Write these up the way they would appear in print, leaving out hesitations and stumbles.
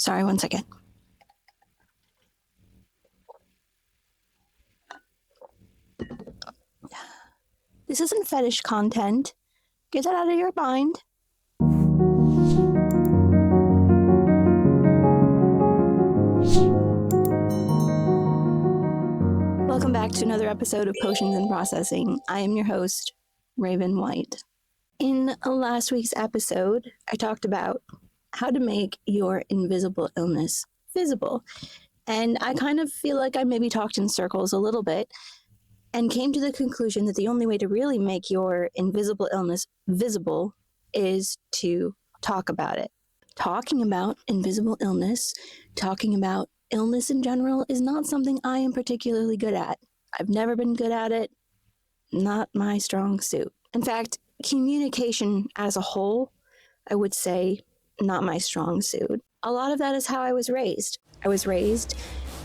Sorry, one second. This isn't fetish content. Get that out of your mind. Welcome back to another episode of Potions and Processing. I am your host, Raven White. In last week's episode, I talked about how to make your invisible illness visible. And I kind of feel like I maybe talked in circles a little bit and came to the conclusion that the only way to really make your invisible illness visible is to talk about it. Talking about invisible illness, talking about illness in general is not something I am particularly good at. I've never been good at it. Not my strong suit. In fact, communication as a whole, I would say, not my strong suit. A lot of that is how I was raised. I was raised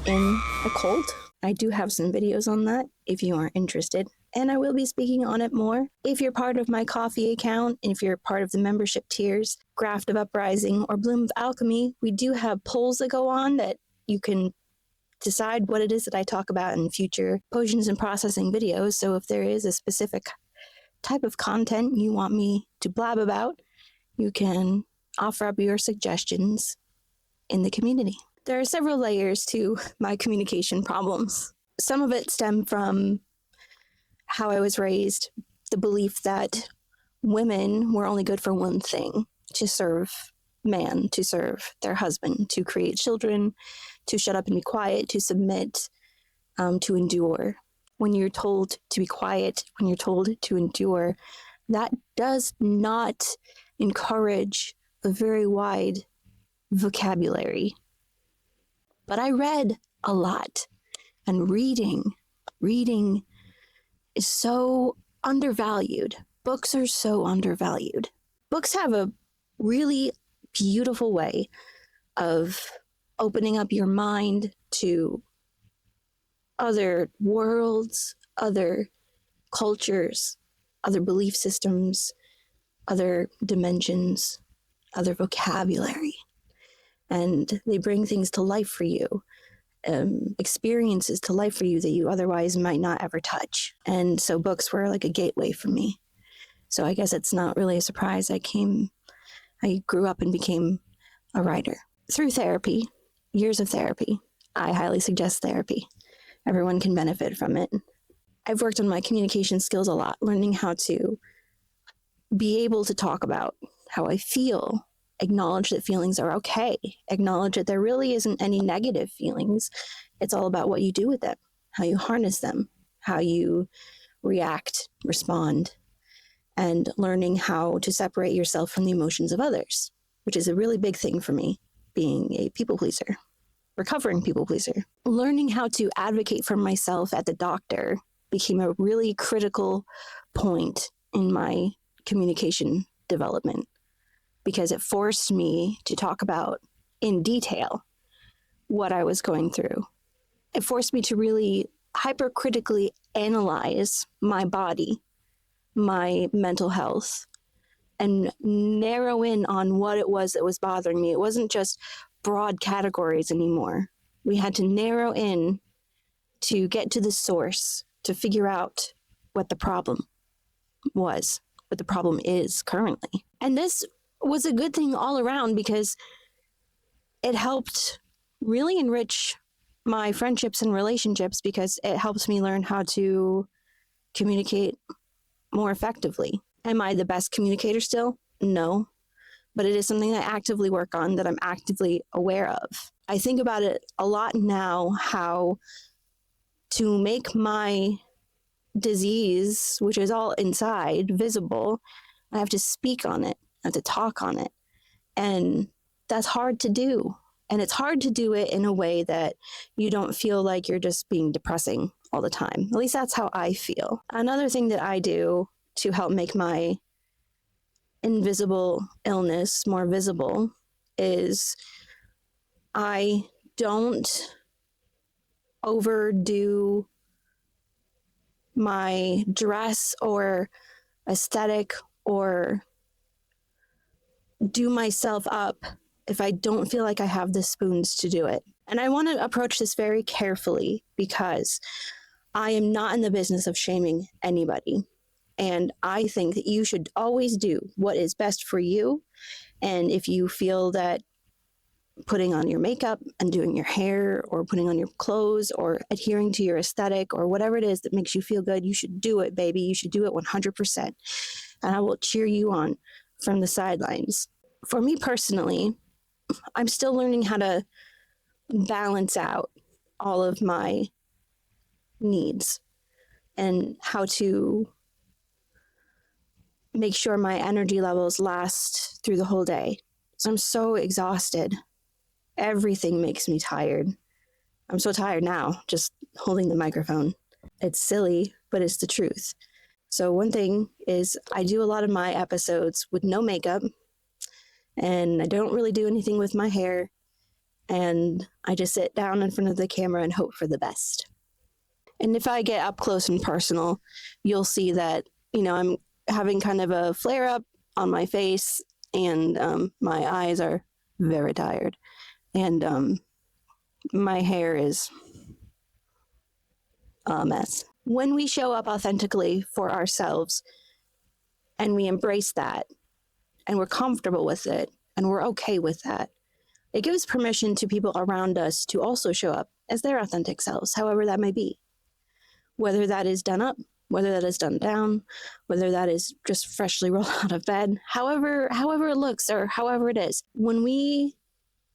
in a cult. I do have some videos on that if you are interested, and I will be speaking on it more. If you're part of my coffee account, and if you're part of the membership tiers, Graft of Uprising or Bloom of Alchemy, we do have polls that go on that you can decide what it is that I talk about in future Potions and Processing videos. So if there is a specific type of content you want me to blab about, you can offer up your suggestions in the community. There are several layers to my communication problems. Some of it stem from how I was raised, the belief that women were only good for one thing, to serve man, to serve their husband, to create children, to shut up and be quiet, to submit, to endure. When you're told to be quiet, when you're told to endure, that does not encourage a very wide vocabulary. But I read a lot, and reading is so undervalued. Books are so undervalued. Books have a really beautiful way of opening up your mind to other worlds, other cultures, other belief systems, other dimensions, other vocabulary. And they bring things to life for you, experiences to life for you that you otherwise might not ever touch. And so books were like a gateway for me. So I guess it's not really a surprise I grew up and became a writer. Through therapy, years of therapy, I highly suggest therapy. Everyone can benefit from it. I've worked on my communication skills a lot, learning how to be able to talk about how I feel, acknowledge that feelings are okay, acknowledge that there really isn't any negative feelings. It's all about what you do with them, how you harness them, how you react, respond, and learning how to separate yourself from the emotions of others, which is a really big thing for me, being a people pleaser, recovering people pleaser. Learning how to advocate for myself at the doctor became a really critical point in my communication development, because it forced me to talk about in detail what I was going through. It forced me to really hypercritically analyze my body, my mental health, and narrow in on what it was that was bothering me. It wasn't just broad categories anymore. We had to narrow in to get to the source, to figure out what the problem was, what the problem is currently. And this was a good thing all around, because it helped really enrich my friendships and relationships, because it helps me learn how to communicate more effectively. Am I the best communicator still? No, but it is something that I actively work on, that I'm actively aware of. I think about it a lot now, how to make my disease, which is all inside, visible, I have to speak on it. I have to talk on it. And that's hard to do. And it's hard to do it in a way that you don't feel like you're just being depressing all the time. At least that's how I feel. Another thing that I do to help make my invisible illness more visible is I don't overdo my dress or aesthetic or do myself up if I don't feel like I have the spoons to do it. And I want to approach this very carefully because I am not in the business of shaming anybody. And I think that you should always do what is best for you. And if you feel that putting on your makeup and doing your hair or putting on your clothes or adhering to your aesthetic or whatever it is that makes you feel good, you should do it, baby. You should do it 100%. And I will cheer you on from the sidelines. For me personally, I'm still learning how to balance out all of my needs and how to make sure my energy levels last through the whole day. So I'm so exhausted. Everything makes me tired. I'm so tired now, just holding the microphone. It's silly, but it's the truth. So one thing is I do a lot of my episodes with no makeup, and I don't really do anything with my hair, and I just sit down in front of the camera and hope for the best. And if I get up close and personal, you'll see that, I'm having kind of a flare up on my face, and my eyes are very tired. And my hair is a mess. When we show up authentically for ourselves and we embrace that and we're comfortable with it and we're okay with that, it gives permission to people around us to also show up as their authentic selves, however that may be. Whether that is done up, whether that is done down, whether that is just freshly rolled out of bed, however it looks or however it is. When we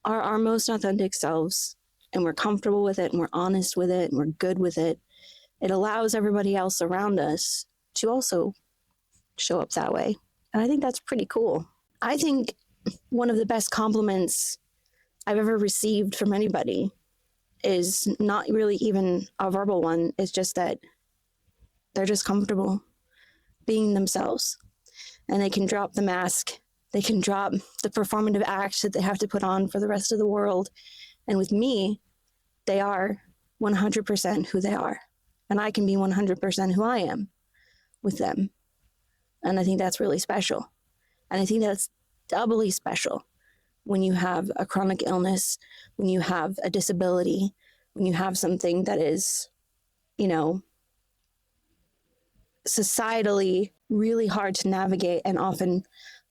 are our most authentic selves and we're comfortable with it and we're honest with it and we're good with it, it allows everybody else around us to also show up that way. And I think that's pretty cool. I think one of the best compliments I've ever received from anybody is not really even a verbal one. It's just that they're just comfortable being themselves and they can drop the mask. They can drop the performative act that they have to put on for the rest of the world. And with me, they are 100% who they are. And I can be 100% who I am with them. And I think that's really special. And I think that's doubly special when you have a chronic illness, when you have a disability, when you have something that is, societally really hard to navigate and often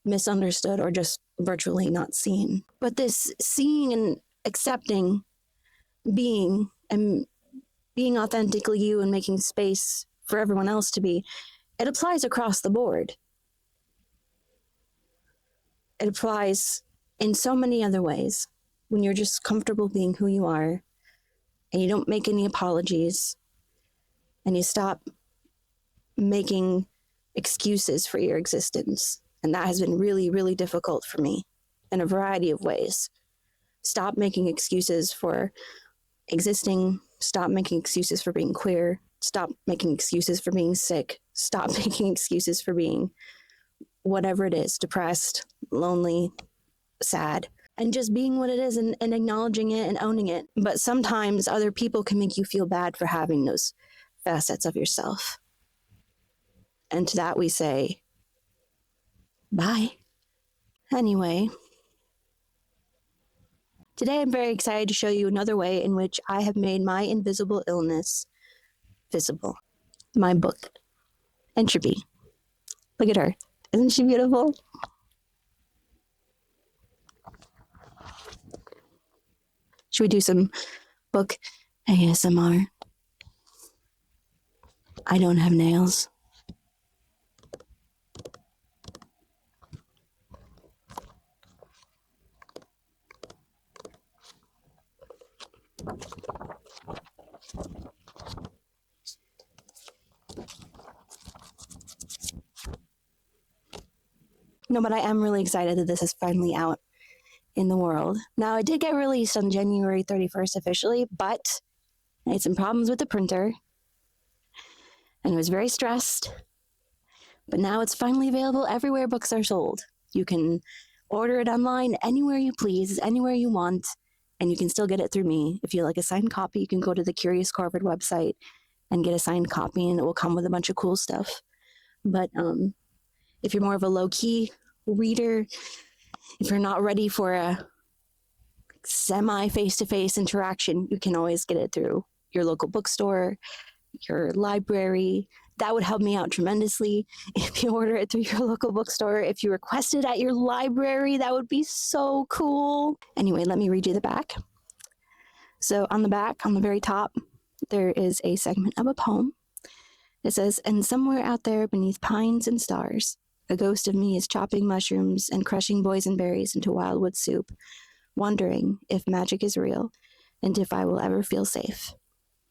misunderstood or just virtually not seen. But this seeing and accepting being authentically you and making space for everyone else to be, it applies across the board. It applies in so many other ways when you're just comfortable being who you are and you don't make any apologies and you stop making excuses for your existence. And that has been really, really difficult for me in a variety of ways. Stop making excuses for existing. Stop making excuses for being queer. Stop making excuses for being sick. Stop making excuses for being whatever it is, depressed, lonely, sad, and just being what it is and acknowledging it and owning it. But sometimes other people can make you feel bad for having those facets of yourself. And to that we say, bye. Anyway, today I'm very excited to show you another way in which I have made my invisible illness visible. My book, Entropy. Look at her. Isn't she beautiful? Should we do some book ASMR? I don't have nails. No, but I am really excited that this is finally out in the world. Now, it did get released on January 31st officially, but I had some problems with the printer and I was very stressed. But now it's finally available everywhere books are sold. You can order it online anywhere you please, anywhere you want, and you can still get it through me. If you like a signed copy, you can go to the Curious Corvid website and get a signed copy, and it will come with a bunch of cool stuff. But if you're more of a low-key reader, if you're not ready for a semi face-to-face interaction, you can always get it through your local bookstore, your library. That would help me out tremendously if you order it through your local bookstore. If you request it at your library, that would be so cool. Anyway, let me read you the back. So on the back, on the very top, there is a segment of a poem. It says, "And somewhere out there beneath pines and stars, a ghost of me is chopping mushrooms and crushing boysenberries into wildwood soup, wondering if magic is real and if I will ever feel safe.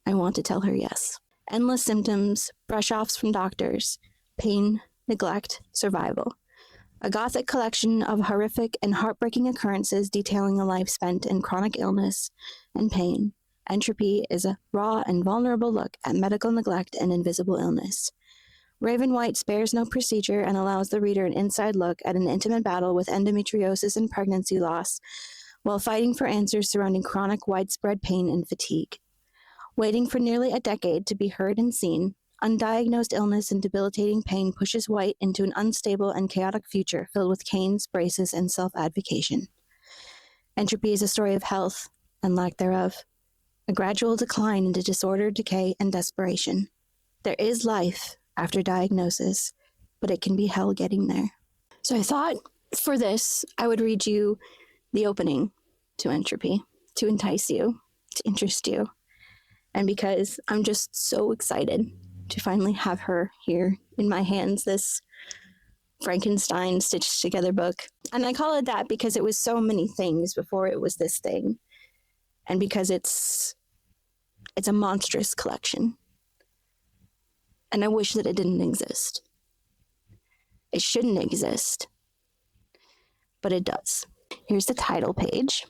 I want to tell her yes. Endless symptoms, brush-offs from doctors, pain, neglect, survival. A gothic collection of horrific and heartbreaking occurrences detailing a life spent in chronic illness and pain. Entropy is a raw and vulnerable look at medical neglect and invisible illness. Raven White spares no procedure and allows the reader an inside look at an intimate battle with endometriosis and pregnancy loss, while fighting for answers surrounding chronic widespread pain and fatigue. Waiting for nearly a decade to be heard and seen, undiagnosed illness and debilitating pain pushes White into an unstable and chaotic future filled with canes, braces, and self-advocation. Entropy is a story of health and lack thereof, a gradual decline into disorder, decay, and desperation. There is life after diagnosis, but it can be hell getting there." So I thought for this, I would read you the opening to Entropy to entice you, to interest you. And because I'm just so excited to finally have her here in my hands, this Frankenstein stitched together book. And I call it that because it was so many things before it was this thing. And because it's a monstrous collection. And I wish that it didn't exist. It shouldn't exist, but it does. Here's the title page.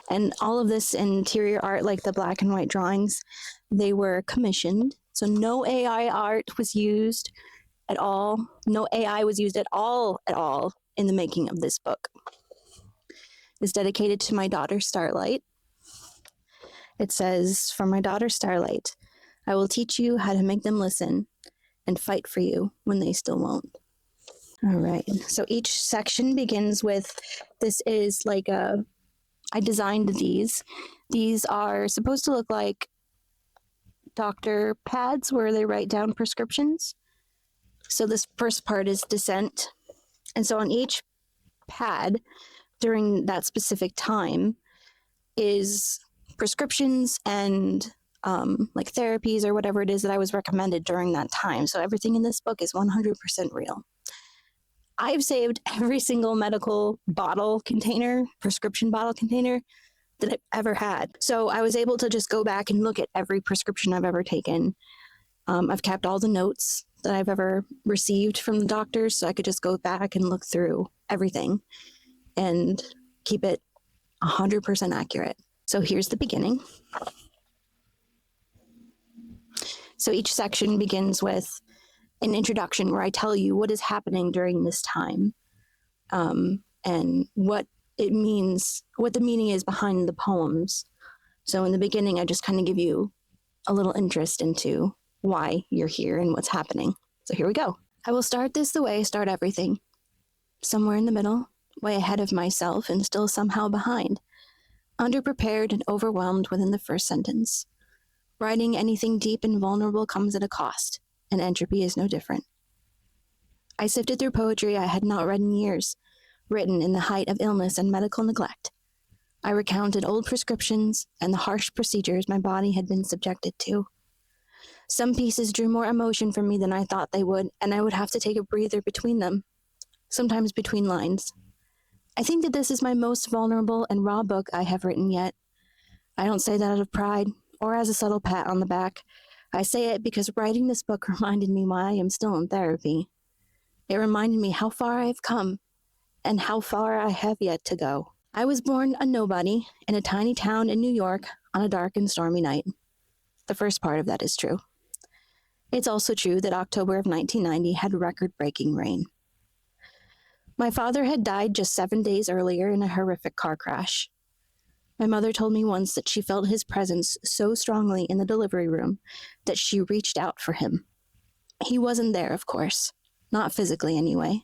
And all of this interior art, like the black and white drawings, they were commissioned. So no AI art was used at all. No AI was used at all in the making of this book. It's dedicated to my daughter, Starlight. It says, "For my daughter, Starlight, I will teach you how to make them listen and fight for you when they still won't." All right. So each section begins with, this is like I designed these. These are supposed to look like doctor pads where they write down prescriptions. So this first part is descent. And so on each pad during that specific time is prescriptions and like therapies or whatever it is that I was recommended during that time. So everything in this book is 100% real. I've saved every single medical bottle container, prescription bottle container that I've ever had. So I was able to just go back and look at every prescription I've ever taken. I've kept all the notes that I've ever received from the doctors, so I could just go back and look through everything and keep it 100% accurate. So here's the beginning. So each section begins with an introduction where I tell you what is happening during this time, and what it means, what the meaning is behind the poems. So in the beginning, I just kind of give you a little interest into why you're here and what's happening. So here we go. I will start this the way I start everything. Somewhere in the middle, way ahead of myself and still somehow behind. Underprepared and overwhelmed within the first sentence. Writing anything deep and vulnerable comes at a cost, and Entropy is no different. I sifted through poetry I had not read in years, written in the height of illness and medical neglect. I recounted old prescriptions and the harsh procedures my body had been subjected to. Some pieces drew more emotion from me than I thought they would, and I would have to take a breather between them, sometimes between lines. I think that this is my most vulnerable and raw book I have written yet. I don't say that out of pride, or as a subtle pat on the back. I say it because writing this book reminded me why I am still in therapy. It reminded me how far I have come, and how far I have yet to go. I was born a nobody in a tiny town in New York on a dark and stormy night. The first part of that is true. It's also true that October of 1990 had record-breaking rain. My father had died just 7 days earlier in a horrific car crash. My mother told me once that she felt his presence so strongly in the delivery room that she reached out for him. He wasn't there, of course. Not physically, anyway.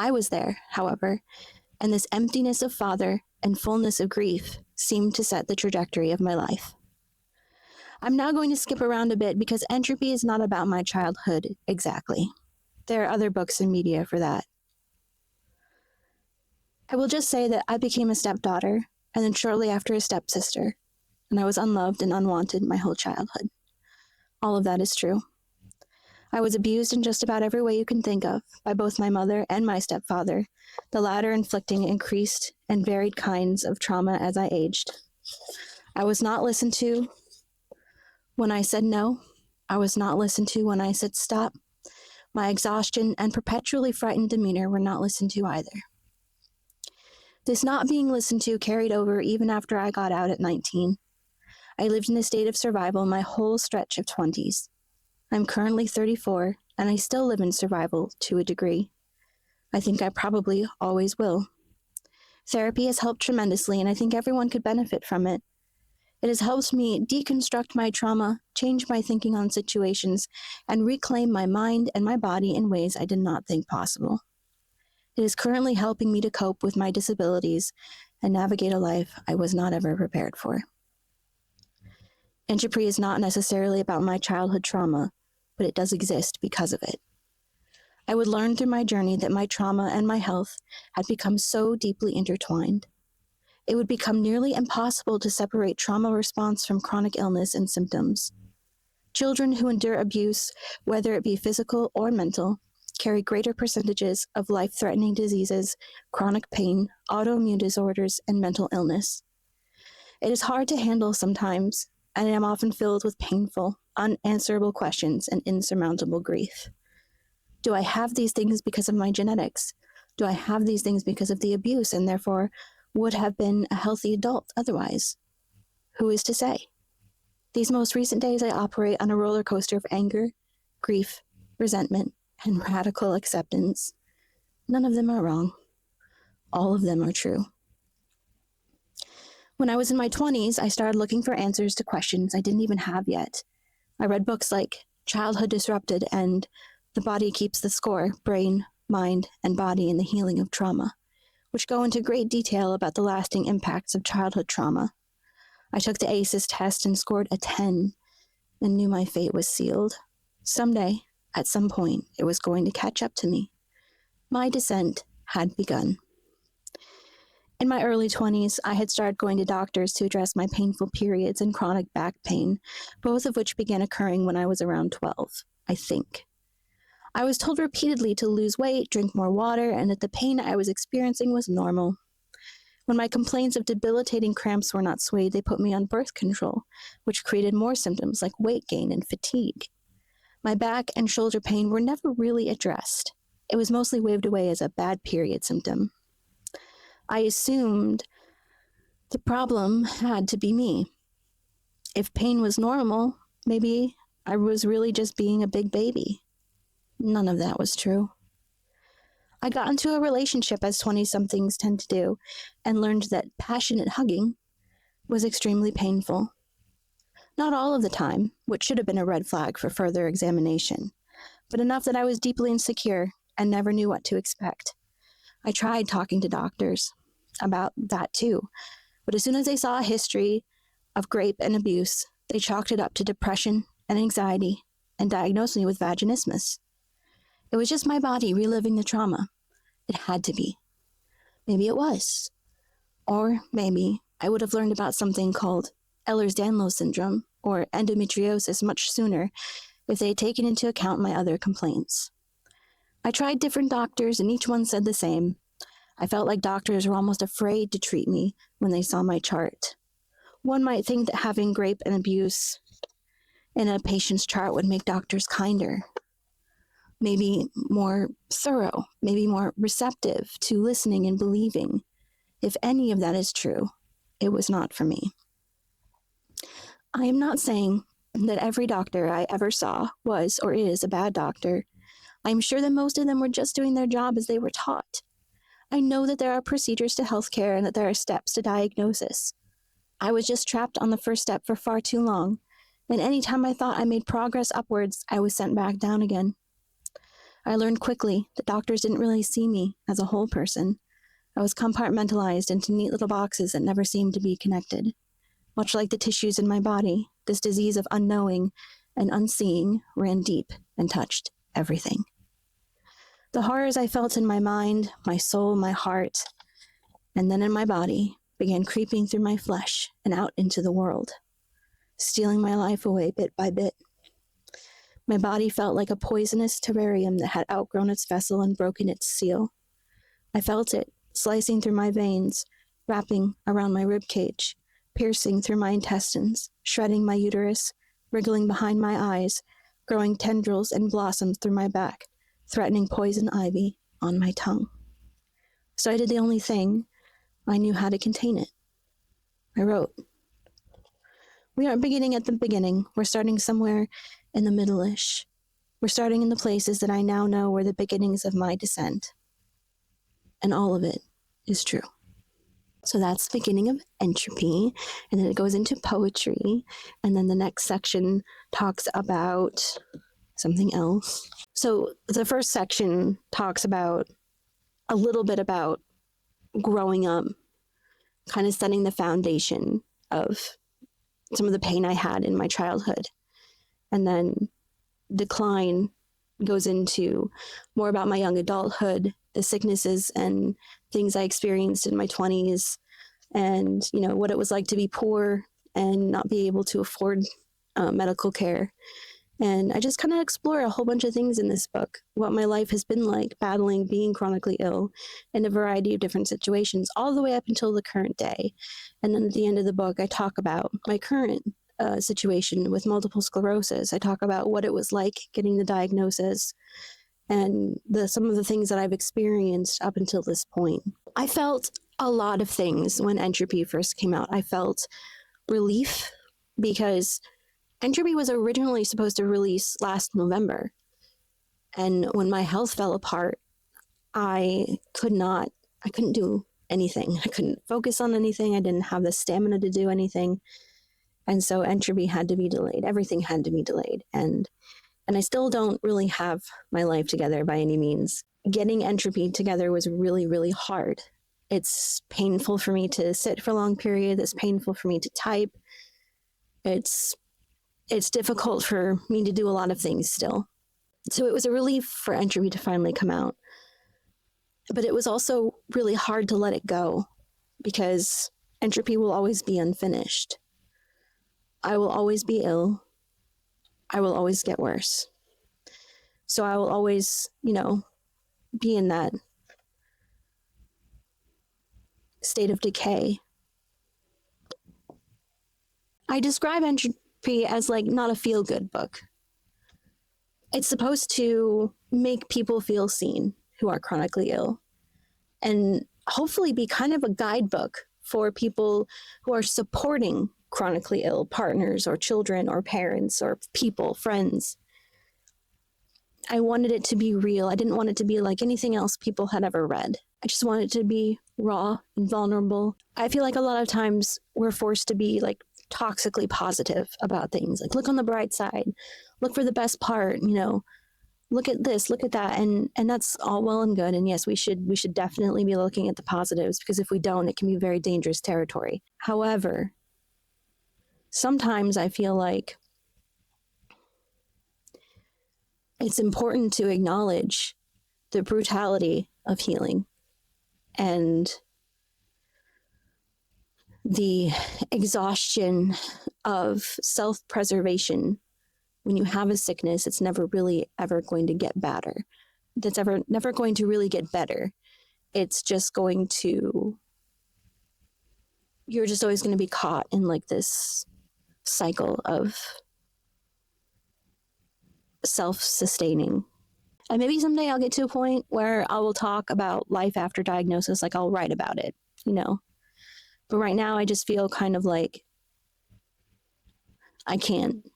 I was there, however, and this emptiness of father and fullness of grief seemed to set the trajectory of my life. I'm now going to skip around a bit because Entropy is not about my childhood exactly. There are other books and media for that. I will just say that I became a stepdaughter, and then shortly after a stepsister, and I was unloved and unwanted my whole childhood. All of that is true. I was abused in just about every way you can think of by both my mother and my stepfather, the latter inflicting increased and varied kinds of trauma as I aged. I was not listened to when I said no. I was not listened to when I said stop. My exhaustion and perpetually frightened demeanor were not listened to either. This not being listened to carried over even after I got out at 19. I lived in a state of survival my whole stretch of 20s. I'm currently 34, and I still live in survival to a degree. I think I probably always will. Therapy has helped tremendously, and I think everyone could benefit from it. It has helped me deconstruct my trauma, change my thinking on situations, and reclaim my mind and my body in ways I did not think possible. It is currently helping me to cope with my disabilities and navigate a life I was not ever prepared for. Entropy is not necessarily about my childhood trauma, but it does exist because of it. I would learn through my journey that my trauma and my health had become so deeply intertwined. It would become nearly impossible to separate trauma response from chronic illness and symptoms. Children who endure abuse, whether it be physical or mental, carry greater percentages of life-threatening diseases, chronic pain, autoimmune disorders, and mental illness. It is hard to handle sometimes, and I am often filled with painful, unanswerable questions and insurmountable grief. Do I have these things because of my genetics? Do I have these things because of the abuse and therefore would have been a healthy adult otherwise? Who is to say? These most recent days I operate on a roller coaster of anger, grief, resentment, and radical acceptance. None of them are wrong. All of them are true. When I was in my 20s, I started looking for answers to questions I didn't even have yet. I read books like Childhood Disrupted and The Body Keeps the Score, Brain, Mind, and Body in the Healing of Trauma, which go into great detail about the lasting impacts of childhood trauma. I took the ACEs test and scored a 10 and knew my fate was sealed. Someday, at some point, it was going to catch up to me. My descent had begun. In my early 20s, I had started going to doctors to address my painful periods and chronic back pain, both of which began occurring when I was around 12, I think. I was told repeatedly to lose weight, drink more water, and that the pain I was experiencing was normal. When my complaints of debilitating cramps were not swayed, they put me on birth control, which created more symptoms like weight gain and fatigue. My back and shoulder pain were never really addressed. It was mostly waved away as a bad period symptom. I assumed the problem had to be me. If pain was normal, maybe I was really just being a big baby. None of that was true. I got into a relationship, as 20-somethings tend to do, and learned that passionate hugging was extremely painful. Not all of the time, which should have been a red flag for further examination, but enough that I was deeply insecure and never knew what to expect. I tried talking to doctors about that too, but as soon as they saw a history of rape and abuse, they chalked it up to depression and anxiety and diagnosed me with vaginismus. It was just my body reliving the trauma. It had to be. Maybe it was. Or maybe I would have learned about something called Ehlers-Danlos syndrome or endometriosis much sooner if they had taken into account my other complaints. I tried different doctors and each one said the same. I felt like doctors were almost afraid to treat me when they saw my chart. One might think that having rape and abuse in a patient's chart would make doctors kinder, maybe more thorough, maybe more receptive to listening and believing. If any of that is true, it was not for me. I am not saying that every doctor I ever saw was or is a bad doctor. I am sure that most of them were just doing their job as they were taught. I know that there are procedures to healthcare and that there are steps to diagnosis. I was just trapped on the first step for far too long, and any time I thought I made progress upwards, I was sent back down again. I learned quickly that doctors didn't really see me as a whole person. I was compartmentalized into neat little boxes that never seemed to be connected. Much like the tissues in my body, this disease of unknowing and unseeing ran deep and touched everything. The horrors I felt in my mind, my soul, my heart, and then in my body began creeping through my flesh and out into the world, stealing my life away bit by bit. My body felt like a poisonous terrarium that had outgrown its vessel and broken its seal. I felt it slicing through my veins, wrapping around my rib cage, piercing through my intestines, shredding my uterus, wriggling behind my eyes, growing tendrils and blossoms through my back, threatening poison ivy on my tongue. So I did the only thing I knew how to contain it. I wrote. We aren't beginning at the beginning. We're starting somewhere in the middle-ish. We're starting in the places that I now know were the beginnings of my descent. And all of it is true. So that's the beginning of Entropy, and then it goes into poetry, and then the next section talks about something else. So the first section talks about a little bit about growing up, kind of setting the foundation of some of the pain I had in my childhood. And then Decline goes into more about my young adulthood, the sicknesses and things I experienced in my 20s, and, you know, what it was like to be poor and not be able to afford medical care. And I just kind of explore a whole bunch of things in this book, what my life has been like battling being chronically ill in a variety of different situations, all the way up until the current day. And then at the end of the book, I talk about my current situation with multiple sclerosis. I talk about what it was like getting the diagnosis and some of the things that I've experienced up until this point. I felt a lot of things when Entropy first came out. I felt relief because Entropy was originally supposed to release last November. And when my health fell apart, I couldn't do anything. I couldn't focus on anything. I didn't have the stamina to do anything. And so Entropy had to be delayed. Everything had to be delayed. And I still don't really have my life together by any means. Getting Entropy together was really, really hard. It's painful for me to sit for long periods. It's painful for me to type. It's difficult for me to do a lot of things still. So it was a relief for Entropy to finally come out. But it was also really hard to let it go because Entropy will always be unfinished. I will always be ill. I will always get worse. So I will always, be in that state of decay. I describe Entropy as not a feel-good book. It's supposed to make people feel seen who are chronically ill and hopefully be kind of a guidebook for people who are supporting chronically ill partners or children or parents or people, friends. I wanted it to be real. I didn't want it to be like anything else people had ever read. I just wanted it to be raw and vulnerable. I feel like a lot of times we're forced to be toxically positive about things. Look on the bright side, look for the best part, look at this, look at that. And that's all well and good. And yes, we should definitely be looking at the positives, because if we don't, it can be very dangerous territory. However, sometimes I feel like it's important to acknowledge the brutality of healing and the exhaustion of self-preservation. When you have a sickness, it's never really ever going to get better. That's never going to really get better. It's just going to, you're just always going to be caught in this cycle of self-sustaining. And maybe someday I'll get to a point where I will talk about life after diagnosis, I'll write about it, But right now I just feel kind of like I can't.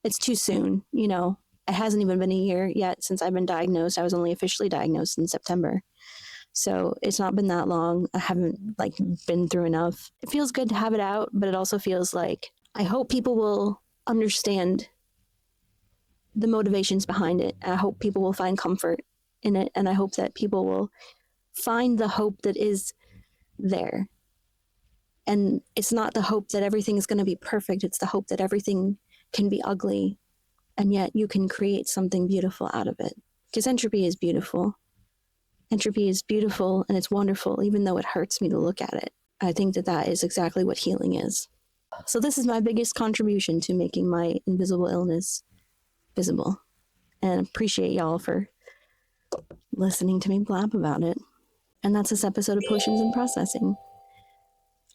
It's too soon, It hasn't even been a year yet since I've been diagnosed. I was only officially diagnosed in September. So it's not been that long. I haven't been through enough. It feels good to have it out, but it also feels like I hope people will understand the motivations behind it. I hope people will find comfort in it, and I hope that people will find the hope that is there. And it's not the hope that everything is going to be perfect, it's the hope that everything can be ugly, and yet you can create something beautiful out of it. Because entropy is beautiful. Entropy is beautiful and it's wonderful, even though it hurts me to look at it. I think that that is exactly what healing is. So this is my biggest contribution to making my invisible illness visible. And I appreciate y'all for listening to me blab about it. And that's this episode of Potions and Processing.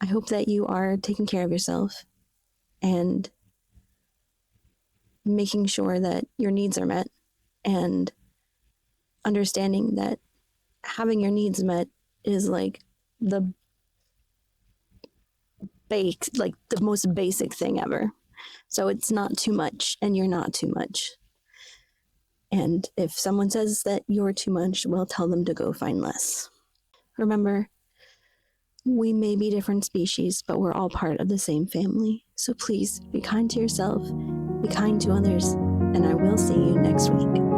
I hope that you are taking care of yourself and making sure that your needs are met, and understanding that having your needs met is like the the most basic thing ever. So it's not too much and you're not too much. And if someone says that you're too much, well, tell them to go find less. Remember, we may be different species, but we're all part of the same family. So please be kind to yourself, be kind to others, and I will see you next week.